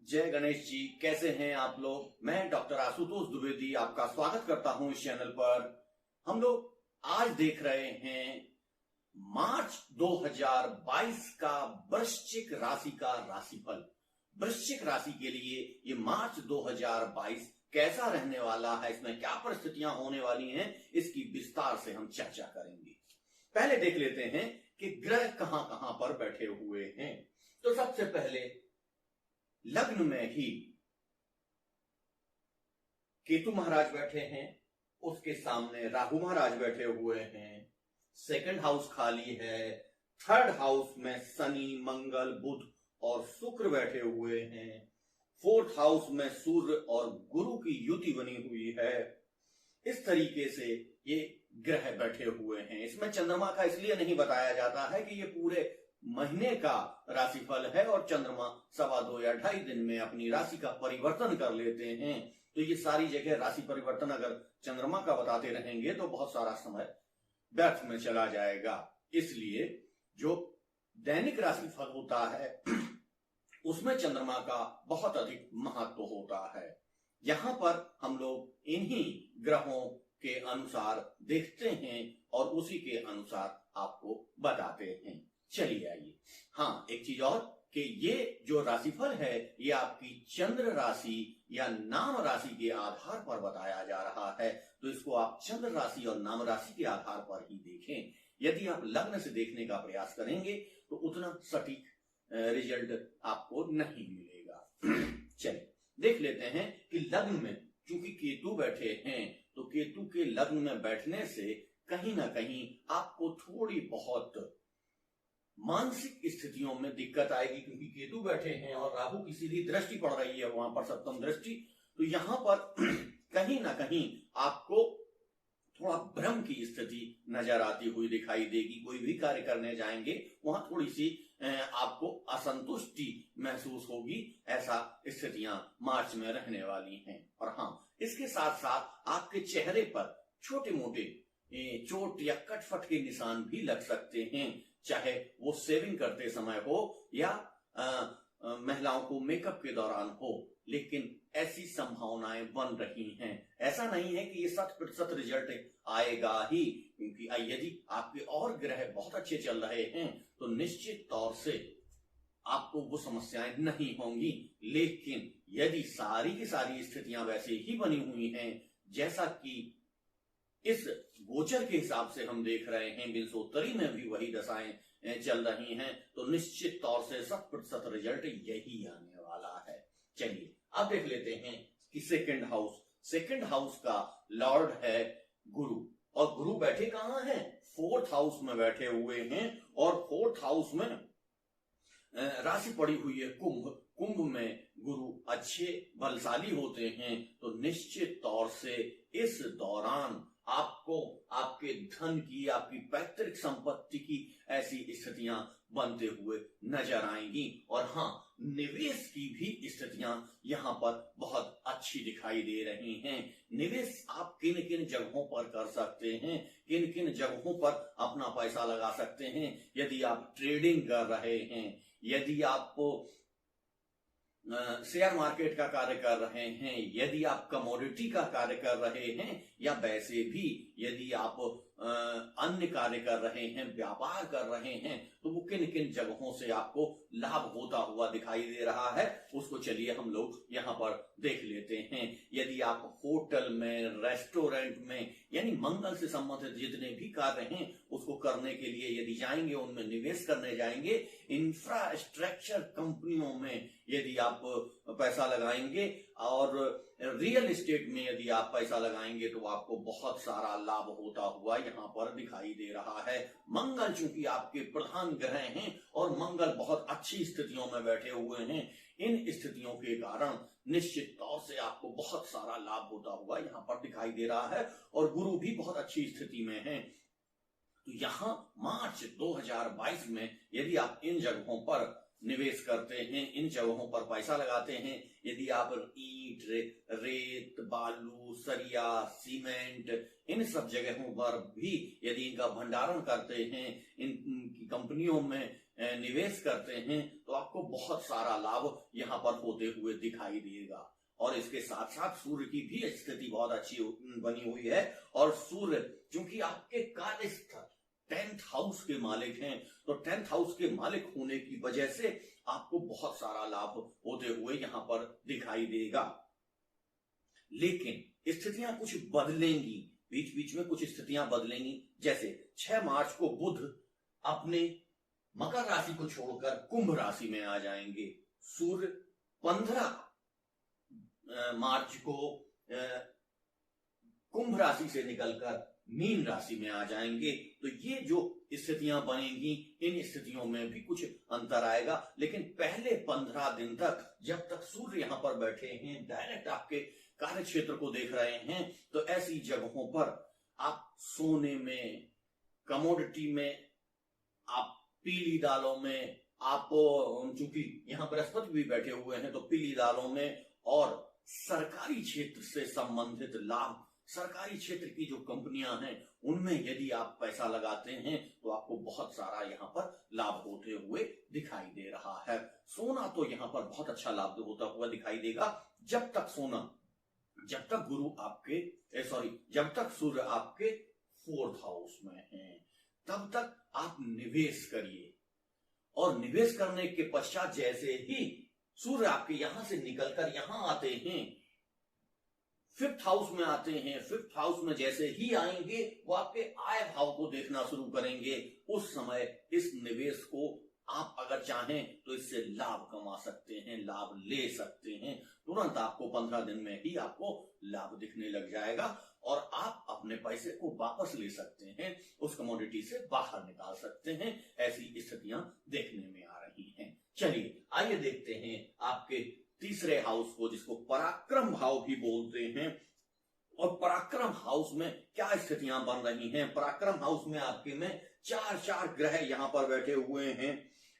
जय गणेश जी। कैसे हैं आप लोग। मैं डॉक्टर आशुतोष द्विवेदी आपका स्वागत करता हूं इस चैनल पर। हम लोग आज देख रहे हैं मार्च 2022 का वृश्चिक राशि का राशिफल। वृश्चिक राशि के लिए ये मार्च 2022 कैसा रहने वाला है, इसमें क्या परिस्थितियां होने वाली हैं, इसकी विस्तार से हम चर्चा करेंगे। पहले देख लेते हैं कि ग्रह कहां कहां पर बैठे हुए हैं। तो सबसे पहले लग्न में ही केतु महाराज बैठे हैं, उसके सामने राहु महाराज बैठे हुए हैं। सेकंड हाउस खाली है। थर्ड हाउस में शनि, मंगल, बुध और शुक्र बैठे हुए हैं। फोर्थ हाउस में सूर्य और गुरु की युति बनी हुई है। इस तरीके से ये ग्रह बैठे हुए हैं। इसमें चंद्रमा का इसलिए नहीं बताया जाता है कि ये पूरे महीने का राशिफल है और चंद्रमा 2.25 या 2.5 दिन में अपनी राशि का परिवर्तन कर लेते हैं। तो ये सारी जगह राशि परिवर्तन अगर चंद्रमा का बताते रहेंगे तो बहुत सारा समय व्यर्थ में चला जाएगा। इसलिए जो दैनिक राशिफल होता है उसमें चंद्रमा का बहुत अधिक महत्व होता है। यहां पर हम लोग इन्हीं ग्रहों के अनुसार देखते हैं और उसी के अनुसार आपको बताते हैं। चलिए आइए। हाँ, एक चीज और कि ये जो राशिफल है ये आपकी चंद्र राशि या नाम राशि के आधार पर बताया जा रहा है। तो इसको आप चंद्र राशि और नाम राशि के आधार पर ही देखें। यदि आप लग्न से देखने का प्रयास करेंगे तो उतना सटीक रिजल्ट आपको नहीं मिलेगा। चलिए देख लेते हैं कि लग्न में चूंकि केतु बैठे हैं तो केतु के लग्न में बैठने से कहीं ना कहीं आपको थोड़ी बहुत मानसिक स्थितियों में दिक्कत आएगी, क्योंकि केतु बैठे हैं और राहु की सीधी दृष्टि पड़ रही है वहां पर, सप्तम दृष्टि। तो यहां पर कहीं ना कहीं आपको थोड़ा भ्रम की स्थिति नजर आती हुई दिखाई देगी। कोई भी कार्य करने जाएंगे वहां थोड़ी सी आपको असंतुष्टि महसूस होगी। ऐसा स्थितियां मार्च में रहने वाली हैं। और हाँ, इसके साथ साथ आपके चेहरे पर छोटे मोटे चोट या कटफट के निशान भी लग सकते हैं, चाहे वो शेविंग करते समय हो या महिलाओं को मेकअप के दौरान हो। लेकिन ऐसी संभावनाएं बन रही हैं। ऐसा नहीं है कि ये 100% रिजल्ट आएगा ही, क्योंकि यदि आपके और ग्रह बहुत अच्छे चल रहे हैं तो निश्चित तौर से आपको वो समस्याएं नहीं होंगी। लेकिन यदि सारी की सारी स्थितियां वैसे ही बनी हुई हैं जैसा कि इस गोचर के हिसाब से हम देख रहे हैं, विंशोत्तरी में भी वही दशाएं चल रही हैं, तो निश्चित तौर से 100% रिजल्ट यही आने वाला है। चलिए अब देख लेते हैं कि सेकंड हाउस का लॉर्ड है गुरु। और गुरु बैठे कहां हैं? फोर्थ हाउस में बैठे हुए हैं। और फोर्थ हाउस में राशि पड़ी हुई है कुंभ में गुरु अच्छे बलशाली होते हैं। तो निश्चित तौर से इस दौरान आपको आपके धन की, आपकी पैतृक संपत्ति की ऐसी स्थितियां बनते हुए नजर आएंगी। और हाँ, निवेश की भी स्थितियां यहां पर बहुत अच्छी दिखाई दे रही हैं। निवेश आप किन किन जगहों पर कर सकते हैं, किन किन जगहों पर अपना पैसा लगा सकते हैं। यदि आप ट्रेडिंग कर रहे हैं, यदि आप शेयर मार्केट का कार्य कर रहे हैं, यदि आप कमोडिटी का कार्य कर रहे हैं, या वैसे भी यदि आप अन्य कार्य कर रहे हैं, व्यापार कर रहे हैं, तो वो किन किन जगहों से आपको लाभ होता हुआ दिखाई दे रहा है उसको चलिए हम लोग यहाँ पर देख लेते हैं। यदि आप होटल में, रेस्टोरेंट में, यानी मंगल से संबंधित जितने भी कार्य हैं उसको करने के लिए यदि जाएंगे, उनमें निवेश करने जाएंगे, इंफ्रास्ट्रक्चर कंपनियों में यदि आप पैसा लगाएंगे और रियल एस्टेट में यदि आप पैसा लगाएंगे तो आपको बहुत सारा लाभ होता हुआ यहाँ पर दिखाई दे रहा है। मंगल चूंकि आपके प्रधान ग्रह हैं और मंगल बहुत अच्छी स्थितियों में बैठे हुए हैं, इन स्थितियों के कारण निश्चित तौर से आपको बहुत सारा लाभ होता हुआ यहाँ पर दिखाई दे रहा है। और गुरु भी बहुत अच्छी स्थिति में है। तो यहाँ मार्च 2022 में यदि आप इन जगहों पर निवेश करते हैं, इन जगहों पर पैसा लगाते हैं, यदि आप ईंट, रेत, बालू, सरिया, सीमेंट, इन सब जगहों पर भी यदि इनका भंडारण करते हैं, इन कंपनियों में निवेश करते हैं, तो आपको बहुत सारा लाभ यहाँ पर होते हुए दिखाई देगा। और इसके साथ साथ सूर्य की भी स्थिति बहुत अच्छी बनी हुई है, और सूर्य क्योंकि आपके कार्यस्थल 10th हाउस के मालिक हैं, तो 10th हाउस के मालिक होने की वजह से आपको बहुत सारा लाभ होते हुए यहाँ पर दिखाई देगा। लेकिन स्थितियां कुछ बदलेंगी, बीच बीच में कुछ स्थितियां बदलेंगी। जैसे 6 मार्च को बुध अपने मकर राशि को छोड़कर कुंभ राशि में आ जाएंगे। सूर्य 15 मार्च को कुंभ राशि से निकलकर मीन राशि में आ जाएंगे। तो ये जो स्थितियां बनेंगी, इन स्थितियों में भी कुछ अंतर आएगा। लेकिन पहले 15 दिन तक जब तक सूर्य यहां पर बैठे हैं, डायरेक्ट आपके कार्य क्षेत्र को देख रहे हैं, तो ऐसी जगहों पर आप सोने में, कमोडिटी में, आप पीली दालों में, आप चूंकि यहां बृहस्पति भी बैठे हुए हैं तो पीली दालों में, और सरकारी क्षेत्र से संबंधित लाभ, सरकारी क्षेत्र की जो कंपनियां हैं उनमें यदि आप पैसा लगाते हैं तो आपको बहुत सारा यहाँ पर लाभ होते हुए दिखाई दे रहा है। सोना तो यहाँ पर बहुत अच्छा लाभ होता हुआ दिखाई देगा। जब तक सूर्य आपके 4th हाउस में है, तब तक आप निवेश करिए। और निवेश करने के पश्चात जैसे ही सूर्य आपके यहां से निकलकर यहां आते हैं, 5th हाउस में आते हैं, 5th हाउस में जैसे ही आएंगे वो आपके आय भाव को देखना शुरू करेंगे। उस समय इस निवेश को आप अगर चाहें तो इससे लाभ कमा सकते हैं, लाभ ले सकते हैं। तुरंत आपको 15 दिन में ही आपको लाभ दिखने लग जाएगा और आप अपने पैसे को वापस ले सकते हैं, उस कमोडिटी से बाहर निकाल सकते हैं। ऐसी स्थितियां देखने में आ रही हैं। चलिए आइए देखते हैं आपके तीसरे हाउस को, जिसको पराक्रम भाव भी बोलते हैं। और पराक्रम हाउस में क्या स्थितियां बन रही हैं? पराक्रम हाउस में आपके में 4 ग्रह यहां पर बैठे हुए हैं।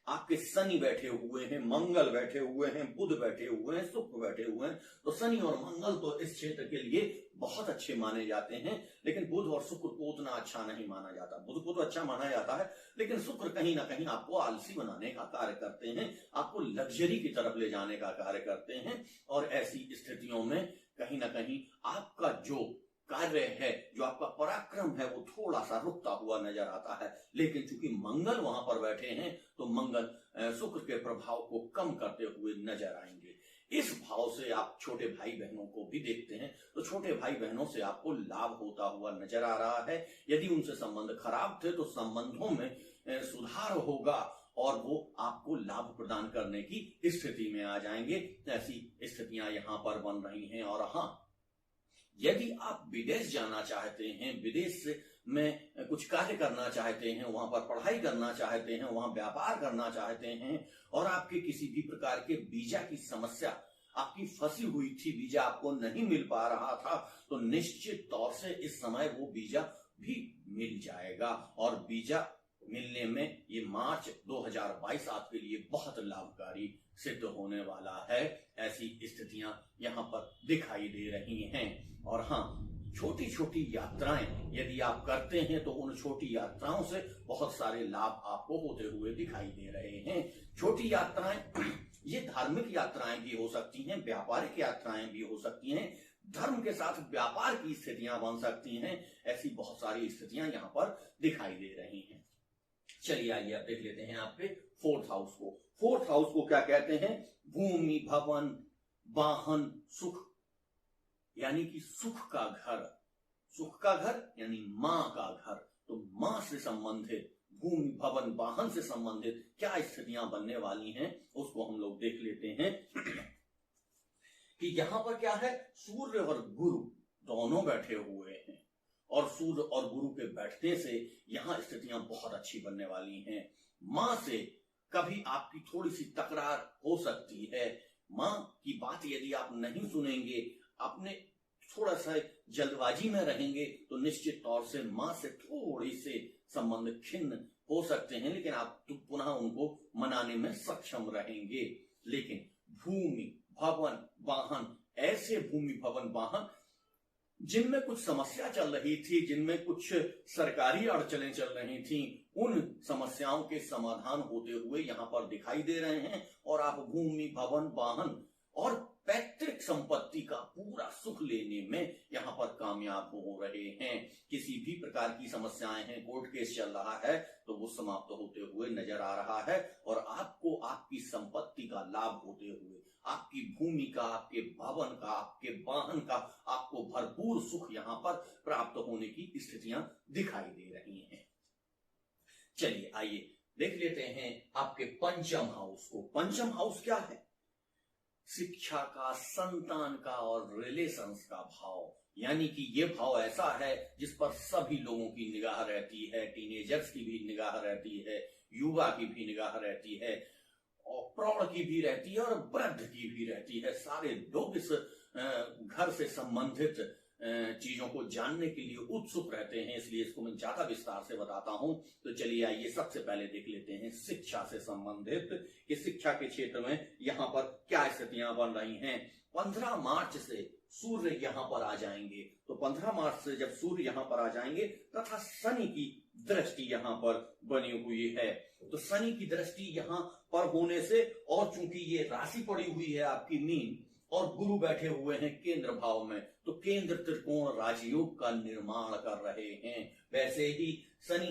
आपके शनि बैठे हुए हैं, मंगल बैठे हुए हैं, बुध बैठे हुए हैं, शुक्र बैठे हुए हैं। तो शनि और मंगल तो इस क्षेत्र के लिए बहुत अच्छे माने जाते हैं, लेकिन बुध और शुक्र को उतना अच्छा नहीं माना जाता। बुध को तो अच्छा माना जाता है, लेकिन शुक्र कहीं ना कहीं आपको आलसी बनाने का कार्य करते हैं, आपको लग्जरी की तरफ ले जाने का कार्य करते हैं। और ऐसी स्थितियों में कहीं ना कहीं आपका जो कार्य है, जो आपका पराक्रम है, वो थोड़ा सा रुकता हुआ नजर आता है। लेकिन चूंकि मंगल वहां पर बैठे हैं तो मंगल शुक्र के प्रभाव को कम करते हुए नजर आएंगे। इस भाव से आप छोटे भाई बहनों को भी देखते हैं, तो छोटे भाई बहनों से आपको लाभ होता हुआ नजर आ रहा है। यदि उनसे संबंध खराब थे तो संबंधों में सुधार होगा और वो आपको लाभ प्रदान करने की स्थिति में आ जाएंगे। ऐसी स्थितियां यहां पर बन रही हैं। और हाँ, यदि आप विदेश जाना चाहते हैं, विदेश में कुछ कार्य करना चाहते हैं, वहां पर पढ़ाई करना चाहते हैं, वहां व्यापार करना चाहते हैं, और आपके किसी भी प्रकार के वीजा की समस्या आपकी फंसी हुई थी, वीजा आपको नहीं मिल पा रहा था, तो निश्चित तौर से इस समय वो वीजा भी मिल जाएगा। और वीजा मिलने में ये मार्च 2022 आपके लिए बहुत लाभकारी सिद्ध होने वाला है। ऐसी स्थितियां यहां पर दिखाई दे रही हैं। और हाँ, छोटी छोटी यात्राएं यदि आप करते हैं तो उन छोटी यात्राओं से बहुत सारे लाभ आपको होते हुए दिखाई दे रहे हैं। छोटी यात्राएं ये धार्मिक यात्राएं भी हो सकती हैं, व्यापारिक यात्राएं भी हो सकती हैं, धर्म के साथ व्यापार की स्थितियां बन सकती हैं। ऐसी बहुत सारी स्थितियां यहाँ पर दिखाई दे रही हैं। चलिए आइए आप देख लेते हैं आपके 4th हाउस को। 4th हाउस को क्या कहते हैं? भूमि, भवन, वाहन, सुख, यानी कि सुख का घर। सुख का घर यानी मां का घर। तो मां से संबंधित, भूमि, भवन, वाहन से संबंधित क्या स्थितियां बनने वाली हैं, उसको हम लोग देख लेते हैं। कि यहां पर क्या है, सूर्य और गुरु दोनों बैठे हुए हैं, और सूर्य और गुरु के बैठने से यहां स्थितियां बहुत अच्छी बनने वाली हैं। मां से कभी आपकी थोड़ी सी तकरार हो सकती है। मां की बात यदि आप नहीं सुनेंगे, अपने थोड़ा सा जल्दबाजी में रहेंगे, तो निश्चित तौर से मां से थोड़ी से संबंध खिन्न हो सकते हैं, लेकिन आप तो पुनः उनको मनाने में सक्षम रहेंगे। लेकिन भूमि, भवन, वाहन, ऐसे भूमि, भवन, वाहन जिनमें कुछ समस्या चल रही थी, जिनमें कुछ सरकारी अड़चनें चल रही थी, उन समस्याओं के समाधान होते हुए यहाँ पर दिखाई दे रहे हैं और आप भूमि, भवन, वाहन और पैतृक संपत्ति का पूरा सुख लेने में यहाँ पर कामयाब हो रहे हैं। किसी भी प्रकार की समस्याएं हैं, कोर्ट केस चल रहा है तो वो समाप्त होते हुए नजर आ रहा है और आपको आपकी संपत्ति का लाभ होते हुए, आपकी भूमि का, आपके भवन का, आपके वाहन का आपको भरपूर सुख यहाँ पर प्राप्त होने की स्थितियां दिखाई दे रही हैं। चलिए आइए देख लेते हैं आपके पंचम हाउस को। पंचम हाउस क्या है? शिक्षा का, संतान का और रिलेशंस का भाव, यानी कि ये भाव ऐसा है जिस पर सभी लोगों की निगाह रहती है। टीनेजर्स की भी निगाह रहती है, युवा की भी निगाह रहती है और प्रौढ़ की भी रहती है और वृद्ध की भी रहती है। सारे लोग इस घर से संबंधित चीजों को जानने के लिए उत्सुक रहते हैं, इसलिए इसको मैं ज्यादा विस्तार से बताता हूं। तो चलिए आइए सबसे पहले देख लेते हैं शिक्षा से संबंधित कि शिक्षा के क्षेत्र में यहाँ पर क्या स्थितियां बन रही हैं। 15 मार्च से सूर्य यहाँ पर आ जाएंगे, तो 15 मार्च से जब सूर्य यहाँ पर आ जाएंगे तथा शनि की दृष्टि यहाँ पर बनी हुई है, तो शनि की दृष्टि यहाँ पर होने से और चूंकि ये राशि पड़ी हुई है आपकी मीन और गुरु बैठे हुए हैं केंद्र भाव में, तो केंद्र त्रिकोण राजयोग का निर्माण कर रहे हैं। वैसे ही शनि,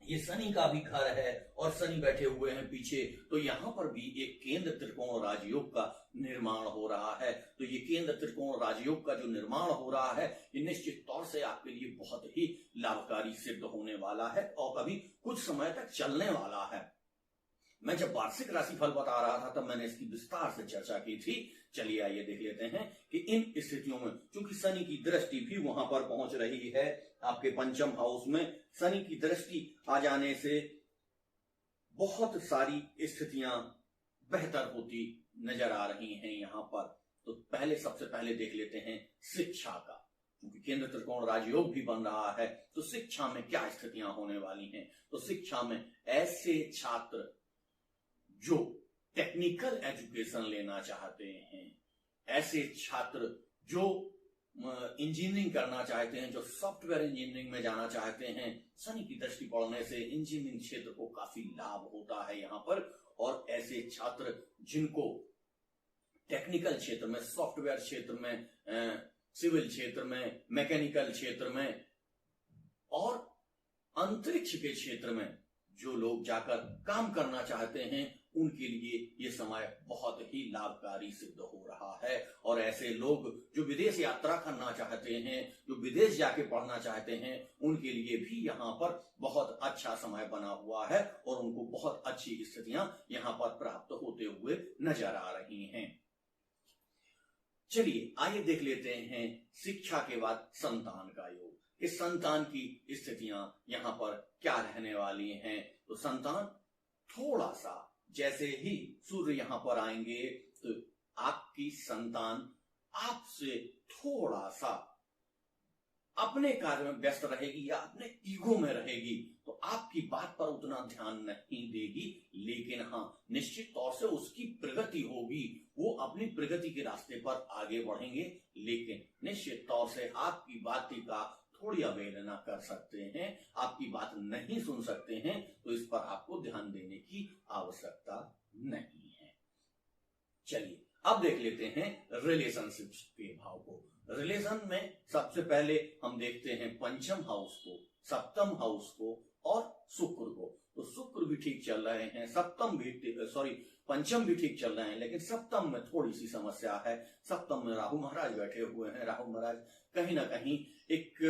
ये शनि का भी घर है और शनि बैठे हुए हैं पीछे, तो यहाँ पर भी एक केंद्र त्रिकोण राजयोग का निर्माण हो रहा है। तो ये केंद्र त्रिकोण राजयोग का जो निर्माण हो रहा है ये निश्चित तौर से आपके लिए बहुत ही लाभकारी सिद्ध होने वाला है और अभी कुछ समय तक चलने वाला है। मैं जब वार्षिक राशिफल बता रहा था तब मैंने इसकी विस्तार से चर्चा की थी। चलिए आइए देख लेते हैं कि इन स्थितियों में चूंकि शनि की दृष्टि भी वहां पर पहुंच रही है आपके पंचम हाउस में, शनि की दृष्टि आ जाने से बहुत सारी स्थितियां बेहतर होती नजर आ रही हैं यहाँ पर। तो पहले सबसे पहले देख लेते हैं शिक्षा का, क्योंकि केंद्र त्रिकोण राजयोग भी बन रहा है, तो शिक्षा में क्या स्थितियां होने वाली हैं। तो शिक्षा में ऐसे छात्र जो टेक्निकल एजुकेशन लेना चाहते हैं, ऐसे छात्र जो इंजीनियरिंग करना चाहते हैं, जो सॉफ्टवेयर इंजीनियरिंग में जाना चाहते हैं, शनि की दृष्टि पड़ने से इंजीनियरिंग क्षेत्र को काफी लाभ होता है यहाँ पर। और ऐसे छात्र जिनको टेक्निकल क्षेत्र में, सॉफ्टवेयर क्षेत्र में, सिविल क्षेत्र में, मैकेनिकल क्षेत्र में और अंतरिक्ष के क्षेत्र में जो लोग जाकर काम करना चाहते हैं उनके लिए ये समय बहुत ही लाभकारी सिद्ध हो रहा है। और ऐसे लोग जो विदेश यात्रा करना चाहते हैं, जो विदेश जाके पढ़ना चाहते हैं, उनके लिए भी यहाँ पर बहुत अच्छा समय बना हुआ है और उनको बहुत अच्छी स्थितियां यहाँ पर प्राप्त होते हुए नजर आ रही हैं। चलिए आइए देख लेते हैं शिक्षा के बाद संतान का योग, कि संतान की स्थितियां यहाँ पर क्या रहने वाली हैं। तो संतान थोड़ा सा, जैसे ही सूर्य यहाँ पर आएंगे तो आपकी संतान आपसे थोड़ा सा अपने कार्य में व्यस्त रहेगी या अपने ईगो में रहेगी, तो आपकी बात पर उतना ध्यान नहीं देगी, लेकिन हाँ निश्चित तौर से उसकी प्रगति होगी, वो अपनी प्रगति के रास्ते पर आगे बढ़ेंगे, लेकिन निश्चित तौर से आपकी बात का थोड़ी अवहेलना कर सकते हैं, आपकी बात नहीं सुन सकते हैं, तो इस पर आपको ध्यान देने की आवश्यकता नहीं है। चलिए अब देख लेते हैं रिलेशनशिप के भाव को। रिलेशन में सबसे पहले हम देखते हैं पंचम हाउस को, सप्तम हाउस को और शुक्र को। तो शुक्र भी ठीक चल रहे हैं, पंचम भी ठीक चल रहे हैं, लेकिन सप्तम में थोड़ी सी समस्या है। सप्तम में राहु महाराज बैठे हुए हैं। राहु महाराज कहीं ना कहीं एक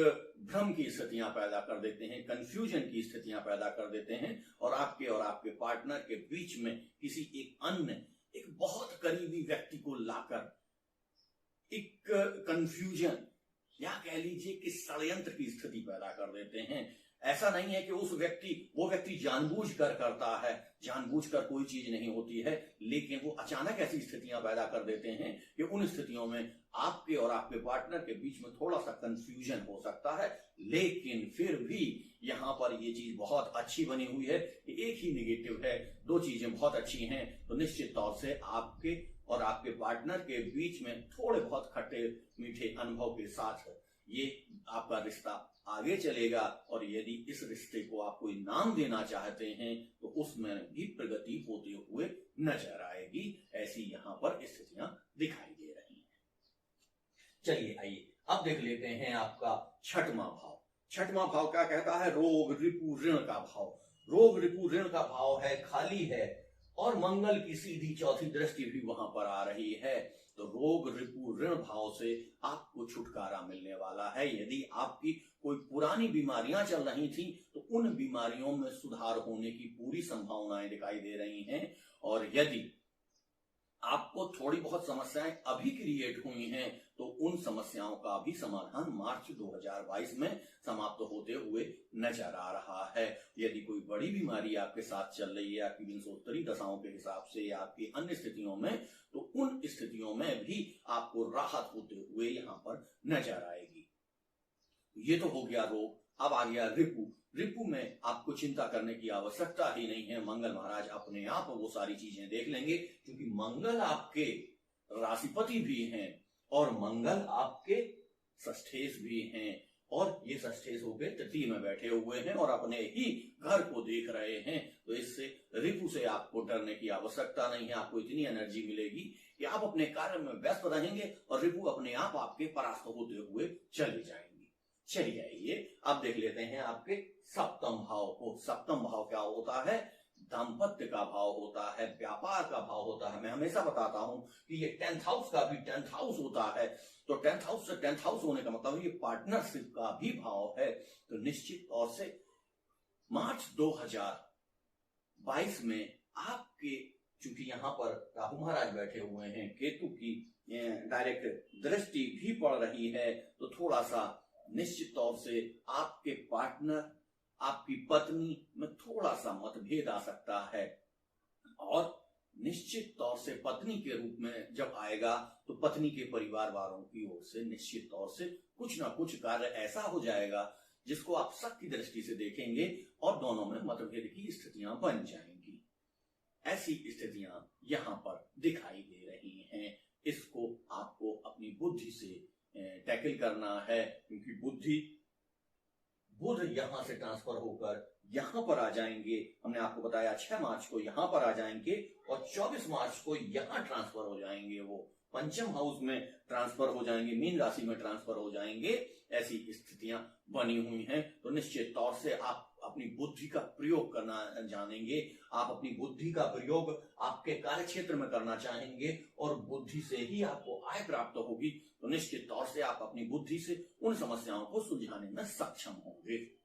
भ्रम की स्थितियां पैदा कर देते हैं, कंफ्यूजन की स्थितियां पैदा कर देते हैं और आपके पार्टनर के बीच में किसी एक बहुत करीबी व्यक्ति को लाकर एक कंफ्यूजन या कह लीजिए कि षड्यंत्र की स्थिति पैदा कर देते हैं। ऐसा नहीं है कि वो व्यक्ति जानबूझकर करता है, जानबूझकर कोई चीज नहीं होती है, लेकिन वो अचानक ऐसी स्थितियां पैदा कर देते हैं कि उन स्थितियों में आपके और आपके पार्टनर के बीच में थोड़ा सा कंफ्यूजन हो सकता है। लेकिन फिर भी यहाँ पर ये चीज बहुत अच्छी बनी हुई है कि एक ही निगेटिव है, दो चीजें बहुत अच्छी हैं, तो निश्चित तौर से आपके और आपके पार्टनर के बीच में थोड़े बहुत खट्टे मीठे अनुभव के साथ ये आपका रिश्ता आगे चलेगा, और यदि इस रिश्ते को आप कोई नाम देना चाहते हैं तो उसमें भी प्रगति होते हुए नजर आएगी। ऐसी यहाँ पर स्थितियां दिखाई दे रही हैं। चलिए आइए अब देख लेते हैं आपका छठवां भाव। छठवां भाव क्या कहता है? रोग रिपु ऋण का भाव। रोग रिपु ऋण का भाव है, खाली है, और मंगल की सीधी चौथी दृष्टि भी वहां पर आ रही है। तो रोग रिपु ऋण भाव से आपको छुटकारा मिलने वाला है। यदि आपकी कोई पुरानी बीमारियां चल रही थी तो उन बीमारियों में सुधार होने की पूरी संभावनाएं दिखाई दे रही हैं। और यदि आपको थोड़ी बहुत समस्याएं अभी क्रिएट हुई हैं तो उन समस्याओं का भी समाधान मार्च 2022 में समाप्त होते हुए नजर आ रहा है। यदि कोई बड़ी बीमारी आपके साथ चल रही है आपकी विंशोत्तरी दशाओं के हिसाब से या आपकी अन्य स्थितियों में, तो उन स्थितियों में भी आपको राहत होते हुए यहाँ पर नजर आएगी। ये तो हो गया रोग। अब आ गया रिपु। रिपु में आपको चिंता करने की आवश्यकता ही नहीं है। मंगल महाराज अपने आप वो सारी चीजें देख लेंगे, क्योंकि मंगल आपके राशिपति भी हैं और मंगल आपके षष्ठेश भी हैं, और ये षष्ठेश होके तृतीय में बैठे हुए हैं और अपने ही घर को देख रहे हैं। तो इससे रिपु से आपको डरने की आवश्यकता नहीं है। आपको इतनी एनर्जी मिलेगी कि आप अपने कार्य में व्यस्त रहेंगे और रिपु अपने आप आपके परास्त होते हुए चले जाएंगे। चलिए आइए अब देख लेते हैं आपके सप्तम भाव को। सप्तम भाव क्या होता है? दाम्पत्य का भाव होता है, व्यापार का भाव होता है। मैं हमेशा बताता हूं कि ये 10th हाउस का भी 10th हाउस होता है। तो 10th हाउस से 10th हाउस होने का मतलब ये पार्टनरशिप का भी भाव है। तो निश्चित तौर से मार्च 2022 में आपके, चूंकि यहाँ पर राहु महाराज बैठे हुए हैं, केतु की डायरेक्ट दृष्टि भी पड़ रही है, तो थोड़ा सा निश्चित तौर से आपके पार्टनर, आपकी पत्नी में थोड़ा सा मतभेद आ सकता है। और निश्चित तौर से पत्नी के रूप में जब आएगा तो पत्नी के परिवार वालों की ओर से निश्चित तौर से कुछ ना कुछ कार्य ऐसा हो जाएगा जिसको आप शक की दृष्टि से देखेंगे और दोनों में मतभेद की स्थितियां बन जाएंगी। ऐसी स्थितियां यहाँ पर दिखाई दे रही हैं। इसको आपको अपनी बुद्धि से टैकल करना है, क्योंकि बुध यहां से ट्रांसफर होकर यहां पर आ जाएंगे। हमने आपको बताया 6 मार्च को यहां पर आ जाएंगे और 24 मार्च को यहां ट्रांसफर हो जाएंगे। वो पंचम हाउस में ट्रांसफर हो जाएंगे, मीन राशि में ट्रांसफर हो जाएंगे। ऐसी स्थितियां बनी हुई हैं। तो निश्चित तौर से आप अपनी बुद्धि का प्रयोग करना जानेंगे। आप अपनी बुद्धि का प्रयोग आपके कार्य क्षेत्र में करना चाहेंगे और बुद्धि से ही आपको आय प्राप्त होगी। तो निश्चित तौर से आप अपनी बुद्धि से उन समस्याओं को सुलझाने में सक्षम होंगे।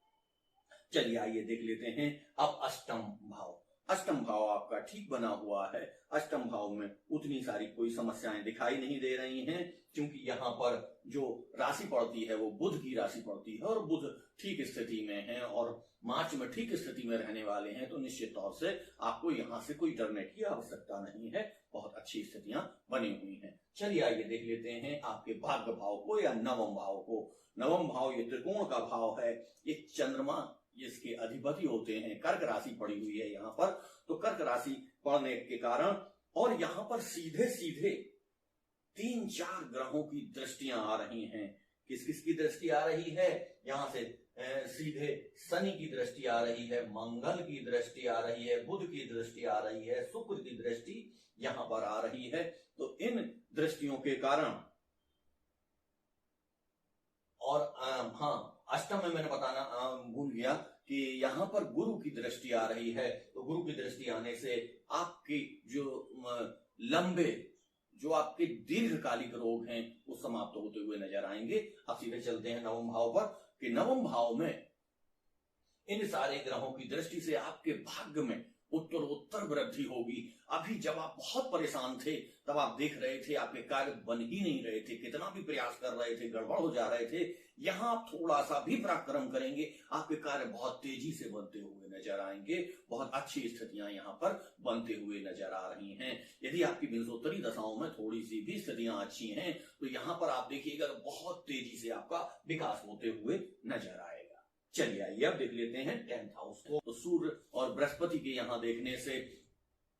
चलिए आइए देख लेते हैं अब अष्टम भाव। अष्टम भाव आपका ठीक बना हुआ है। अष्टम भाव में उतनी सारी कोई समस्याएं दिखाई नहीं दे रही हैं, क्योंकि यहाँ पर जो राशि पड़ती है वो बुध की राशि पड़ती है और बुध ठीक स्थिति में है और मार्च में ठीक स्थिति में रहने वाले हैं। तो निश्चित तौर से आपको यहाँ से कोई डरने की आवश्यकता नहीं है। बहुत अच्छी स्थितियां बनी हुई हैं। चलिए आइए देख लेते हैं आपके भाग्य भाव को या नवम भाव को। नवम भाव ये त्रिकोण का भाव है। ये चंद्रमा इसके अधिपति होते हैं। कर्क राशि पड़ी हुई है यहाँ पर। तो कर्क राशि पड़ने के कारण और यहाँ पर सीधे सीधे 3-4 ग्रहों की दृष्टियां आ रही हैं। किस किस की दृष्टि आ रही है? यहाँ से सीधे शनि की दृष्टि आ रही है, मंगल की दृष्टि आ रही है, बुध की दृष्टि आ रही है, शुक्र की दृष्टि यहाँ पर आ रही है। तो इन दृष्टियों के कारण और अष्टम में मैंने बताना भूल गया कि यहाँ पर गुरु की दृष्टि आ रही है। तो गुरु की दृष्टि आने से आपकी जो लंबे जो आपके दीर्घकालिक रोग हैं वो समाप्त होते हुए नजर आएंगे। अब सीधे चलते हैं नवम भाव पर कि नवम भाव में इन सारे ग्रहों की दृष्टि से आपके भाग्य में उत्तरोत्तर वृद्धि होगी। अभी जब आप बहुत परेशान थे तब आप देख रहे थे आपके कार्य बन ही नहीं रहे थे, कितना भी प्रयास कर रहे थे गड़बड़ हो जा रहे थे। यहाँ आप थोड़ा सा भी पराक्रम करेंगे, आपके कार्य बहुत तेजी से बनते हुए नजर आएंगे। बहुत अच्छी स्थितियां यहाँ पर बनते हुए नजर आ रही हैं। यदि आपकी विंशोत्तरी दशाओं में थोड़ी सी भी स्थितियां अच्छी हैं तो यहाँ पर आप देखिएगा बहुत तेजी से आपका विकास होते हुए नजर आएगा। चलिए आइए अब देख लेते हैं 10th हाउस को। तो सूर्य और बृहस्पति के यहाँ देखने से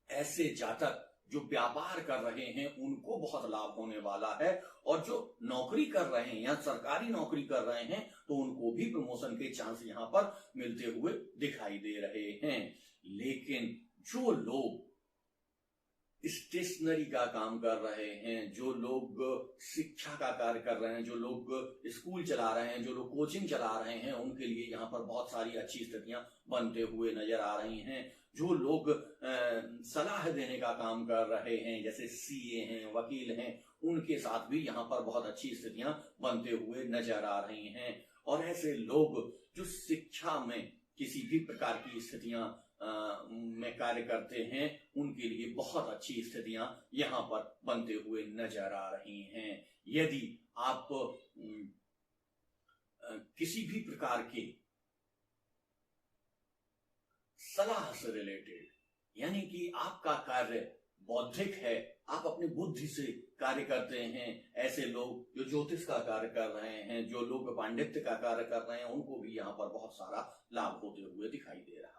ऐसे जातक जो व्यापार कर रहे हैं उनको बहुत लाभ होने वाला है, और जो नौकरी कर रहे हैं या सरकारी नौकरी कर रहे हैं तो उनको भी प्रमोशन के चांस यहां पर मिलते हुए दिखाई दे रहे हैं। लेकिन जो लोग स्टेशनरी का काम कर रहे हैं, जो लोग शिक्षा का कार्य कर रहे हैं, जो लोग स्कूल चला रहे हैं, जो लोग कोचिंग चला रहे हैं, उनके लिए यहाँ पर बहुत सारी अच्छी स्थितियां बनते हुए नजर आ रही हैं। जो लोग सलाह देने का काम कर रहे हैं, जैसे सीए हैं, वकील हैं, उनके साथ भी यहाँ पर बहुत अच्छी स्थितियां बनते हुए नजर आ रही हैं। और ऐसे लोग जो शिक्षा में किसी भी प्रकार की स्थितियां में कार्य करते हैं, उनके लिए बहुत अच्छी स्थितियां यहां पर बनते हुए नजर आ रही हैं। यदि आप किसी भी प्रकार के सलाह से रिलेटेड, यानी कि आपका कार्य बौद्धिक है, आप अपनी बुद्धि से कार्य करते हैं, ऐसे लोग जो ज्योतिष का कार्य कर रहे हैं, जो लोग पांडित्य का कार्य कर रहे हैं, उनको भी यहाँ पर बहुत सारा लाभ होते हुए दिखाई दे रहा है।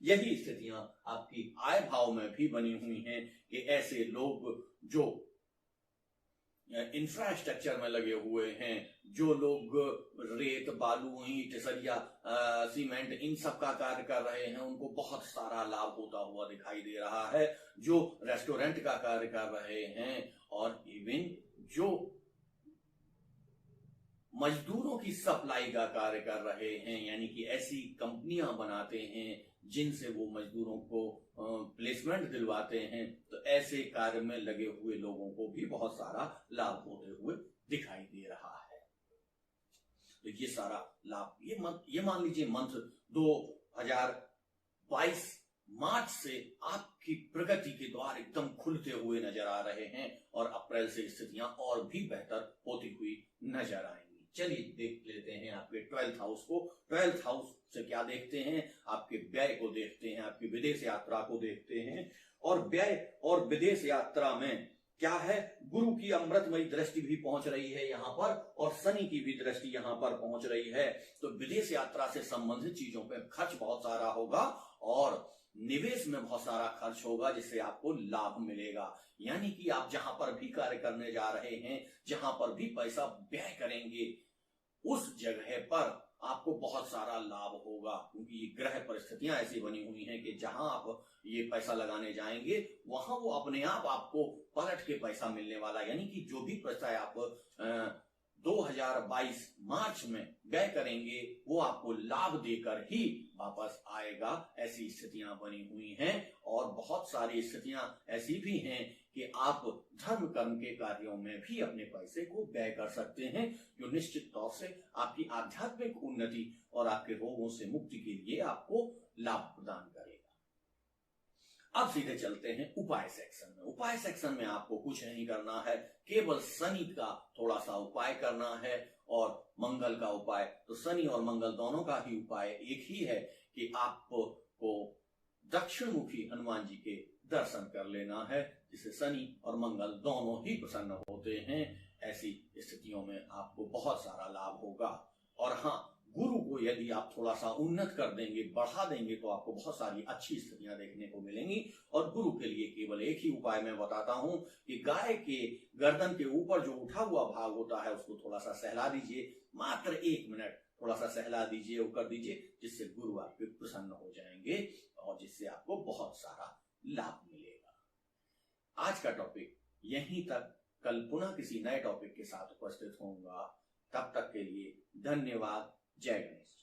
यही स्थितियां आपकी आय भाव में भी बनी हुई हैं कि ऐसे लोग जो इंफ्रास्ट्रक्चर में लगे हुए हैं, जो लोग रेत, बालू, ईंट, सरिया, सीमेंट, इन सब का कार्य कर रहे हैं, उनको बहुत सारा लाभ होता हुआ दिखाई दे रहा है। जो रेस्टोरेंट का कार्य कर रहे हैं और इवन जो मजदूरों की सप्लाई का कार्य कर रहे हैं, यानी कि ऐसी कंपनियां बनाते हैं जिनसे वो मजदूरों को प्लेसमेंट दिलवाते हैं, तो ऐसे कार्य में लगे हुए लोगों को भी बहुत सारा लाभ होते हुए दिखाई दे रहा है। तो ये सारा लाभ, ये मान लीजिए मंथ 2022 मार्च से आपकी प्रगति के द्वार एकदम खुलते हुए नजर आ रहे हैं, और अप्रैल से स्थितियां और भी बेहतर होती हुई नजर आएंगी। चलिए देख लेते हैं आपके 12th हाउस को। 12th हाउस से क्या देखते हैं? आपके व्यय को देखते हैं, आपकी विदेश यात्रा को देखते हैं। और व्यय और विदेश यात्रा में क्या है, गुरु की अमृतमयी दृष्टि भी पहुंच रही है यहाँ पर, और शनि की भी दृष्टि यहाँ पर पहुंच रही है। तो विदेश यात्रा से संबंधित चीजों पर खर्च बहुत सारा होगा और निवेश में बहुत सारा खर्च होगा, जिससे आपको लाभ मिलेगा। यानी कि आप जहां पर भी कार्य करने जा रहे हैं, जहां पर भी पैसा व्यय करेंगे, उस जगह पर आपको बहुत सारा लाभ होगा, क्योंकि ये ग्रह परिस्थितियां ऐसी बनी हुई हैं कि जहां आप ये पैसा लगाने जाएंगे, वहां वो अपने आप आपको पलट के पैसा मिलने वाला। यानी कि जो भी पैसा आप 2022 मार्च में व्यय करेंगे, वो आपको लाभ देकर ही वापस आएगा। ऐसी स्थितियां बनी हुई हैं, और बहुत सारी स्थितियां ऐसी भी हैं कि आप धर्म कर्म के कार्यों में भी अपने पैसे को व्यय कर सकते हैं, जो निश्चित तौर से आपकी आध्यात्मिक उन्नति और आपके रोगों से मुक्ति के लिए आपको लाभ प्रदान करेगा। अब सीधे चलते हैं उपाय सेक्शन में। उपाय सेक्शन में आपको कुछ नहीं करना है, केवल शनि का थोड़ा सा उपाय करना है, और मंगल का उपाय, तो शनि और मंगल दोनों का ही उपाय एक ही है कि आपको दक्षिण मुखी हनुमान जी के दर्शन कर लेना है, जिससे शनि और मंगल दोनों ही प्रसन्न होते हैं। ऐसी स्थितियों में आपको बहुत सारा लाभ होगा। और हाँ, गुरु को यदि आप थोड़ा सा उन्नत कर देंगे, बढ़ा देंगे, तो आपको बहुत सारी अच्छी स्थितियां देखने को मिलेंगी। और गुरु के लिए केवल एक ही उपाय मैं बताता हूं कि गाय के गर्दन के ऊपर जो उठा हुआ भाग होता है, उसको थोड़ा सा सहला दीजिए, मात्र 1 मिनट थोड़ा सा सहला दीजिए, वो कर दीजिए, जिससे गुरु आपके प्रसन्न हो जाएंगे और जिससे आपको बहुत सारा लाभ मिलेगा। आज का टॉपिक यहीं तक, कल पुनः किसी नए टॉपिक के साथ उपस्थित होऊंगा। तब तक के लिए धन्यवाद। जय गणेश।